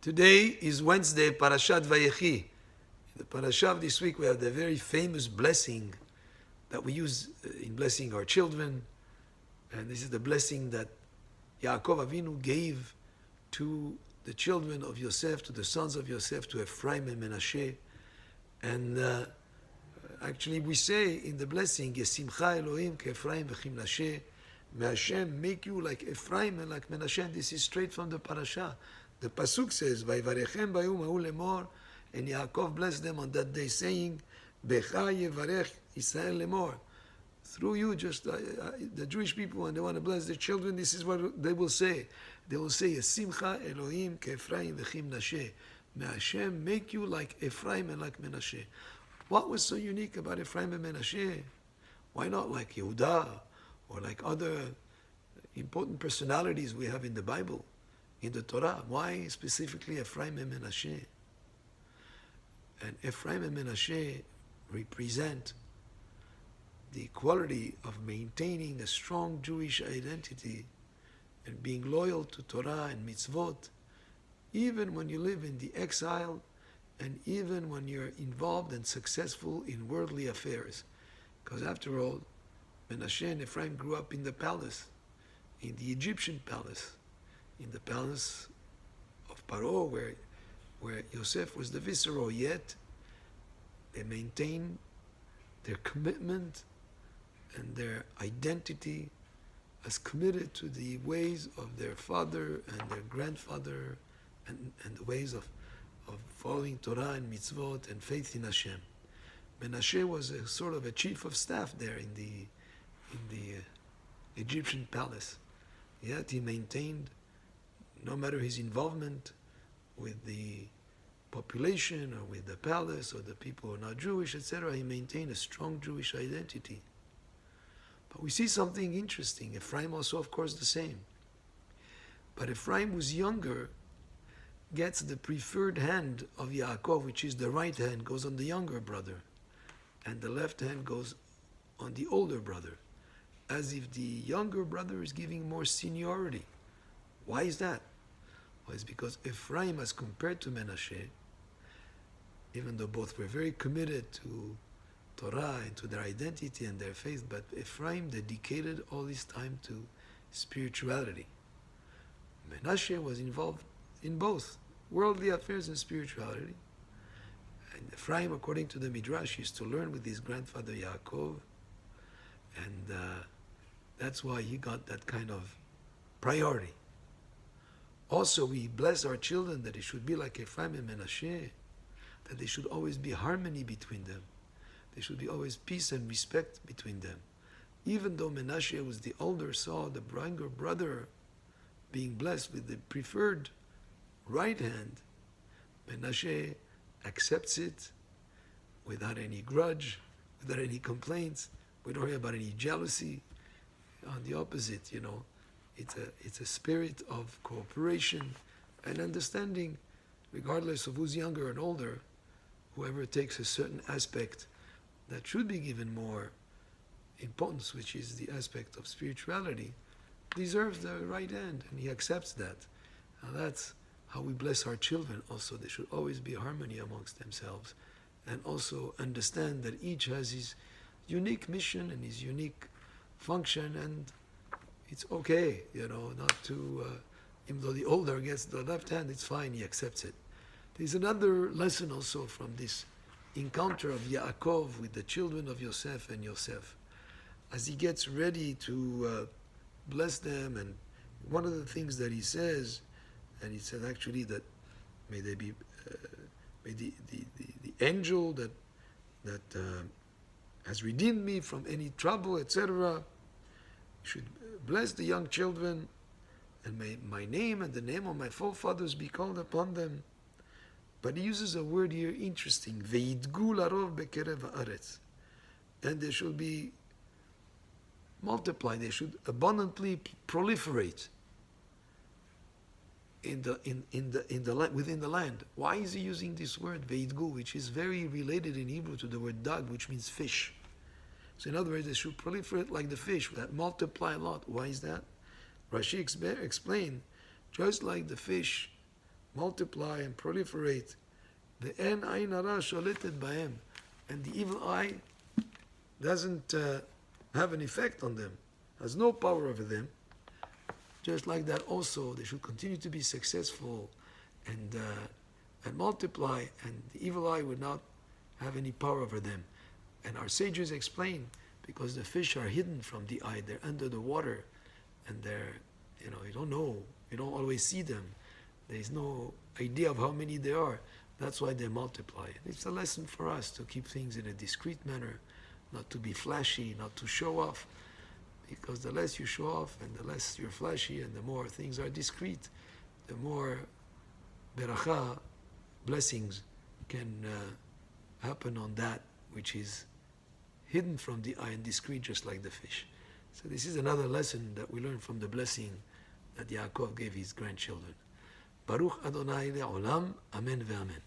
Today is Wednesday, Parashat Vayechi. In the Parashat of this week, we have the very famous blessing that we use in blessing our children. And this is the blessing that Yaakov Avinu gave to the children of Yosef, to the sons of Yosef, to Ephraim and Menashe. And actually we say in the blessing, Yesimcha Elohim ke Ephraim v'chim Menashe. May Hashem make you like Ephraim and like Menashe. And this is straight from the parasha. The pasuk says, "Vayivarechem bayom ha'u lemor," and Yaakov blessed them on that day, saying, "Becha yevarech Yisrael lemor." Through you, just the Jewish people, when they want to bless their children, this is what they will say. They will say, "Yesimcha Elohim ke Ephraim v'chim Menashe." May Hashem make you like Ephraim and like Menashe. What was so unique about Ephraim and Menashe? Why not like Yehuda or like other important personalities we have in the Bible, in the Torah? Why specifically Ephraim and Menashe? And Ephraim and Menashe represent the quality of maintaining a strong Jewish identity and being loyal to Torah and mitzvot, even when you live in the exile and even when you're involved and successful in worldly affairs. Because after all, Menashe and Ephraim grew up in the palace, in the Egyptian palace, in the palace of Paro, where Yosef was the viceroy, yet they maintained their commitment and their identity as committed to the ways of their father and their grandfather and the ways of following Torah and mitzvot and faith in Hashem. Menashe was a sort of a chief of staff there in the Egyptian palace. Yet he maintained, no matter his involvement with the population or with the palace or the people who are not Jewish, etc., he maintained a strong Jewish identity. But we see something interesting. Ephraim also, of course, the same. But Ephraim, who's younger, gets the preferred hand of Yaakov, which is the right hand, goes on the younger brother, and the left hand goes on the older brother, as if the younger brother is giving more seniority. Why is that? Well, it's because Ephraim, as compared to Menashe, even though both were very committed to Torah and to their identity and their faith, but Ephraim dedicated all his time to spirituality. Menashe was involved in both worldly affairs and spirituality. And Ephraim, according to the Midrash, used to learn with his grandfather Yaakov, and that's why he got that kind of priority. Also, we bless our children that they should be like Ephraim and Menashe, that there should always be harmony between them. There should be always peace and respect between them. Even though Menashe was the older, saw the younger brother being blessed with the preferred right hand, Menashe accepts it without any grudge, without any complaints. We don't hear about any jealousy. On the opposite, it's a spirit of cooperation and understanding, regardless of who's younger and older. Whoever takes a certain aspect that should be given more importance, which is the aspect of spirituality, deserves the right hand, and he accepts that. Now that's how we bless our children also. There should always be harmony amongst themselves, and also understand that each has his unique mission and his unique function, and it's okay, not to, even though the older gets the left hand, it's fine, he accepts it. There's another lesson also from this encounter of Yaakov with the children of Yosef and Yosef. As he gets ready to bless them, and one of the things that he says, and he said actually that may they be, may the angel that has redeemed me from any trouble, etc., should bless the young children, and may my name and the name of my forefathers be called upon them. But he uses a word here interesting, ve'yidgu larov bekerev haaretz, and they should be multiplied, they should abundantly proliferate within the land. Why is he using this word ve'yidgu, which is very related in Hebrew to the word dag, which means fish? So in other words, they should proliferate like the fish, that multiply a lot. Why is that? Rashi explained, just like the fish multiply and proliferate. The en ayin hara sholetet bahem, and the evil eye doesn't have an effect on them, has no power over them. Just like that also, they should continue to be successful and multiply, and the evil eye would not have any power over them. And our sages explain, because the fish are hidden from the eye, they're under the water, and they're, you don't know, you don't always see them. There's no idea of how many there are. That's why they multiply. It's a lesson for us to keep things in a discreet manner, not to be flashy, not to show off. Because the less you show off and the less you're flashy and the more things are discreet, the more beracha, blessings, can happen on that which is hidden from the eye and discreet, just like the fish. So this is another lesson that we learn from the blessing that Yaakov gave his grandchildren. Baruch Adonai le'olam, amen ve'amen.